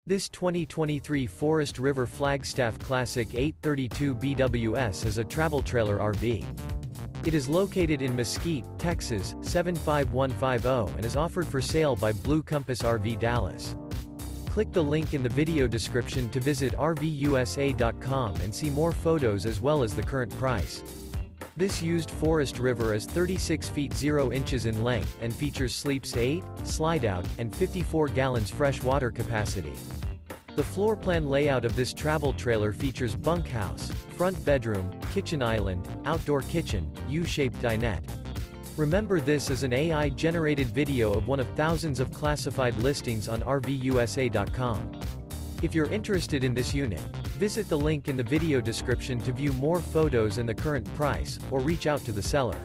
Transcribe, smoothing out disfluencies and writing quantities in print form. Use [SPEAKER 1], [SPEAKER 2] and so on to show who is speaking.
[SPEAKER 1] This 2023 Forest River Flagstaff Classic 832 BWS is a travel trailer RV. It is located in Mesquite, Texas, 75150 and is offered for sale by Blue Compass RV Dallas. Click the link in the video description to visit RVUSA.com and see more photos as well as the current price. This used Forest River is 36 feet 0 inches in length and features sleeps 8, Slideout, and 54 gallons fresh water capacity. The floor plan layout of this travel trailer features bunkhouse, front bedroom, kitchen island, outdoor kitchen, U-shaped dinette. Remember, this is an AI-generated video of one of thousands of classified listings on RVUSA.com. If you're interested in this unit, visit the link in the video description to view more photos and the current price, or reach out to the seller.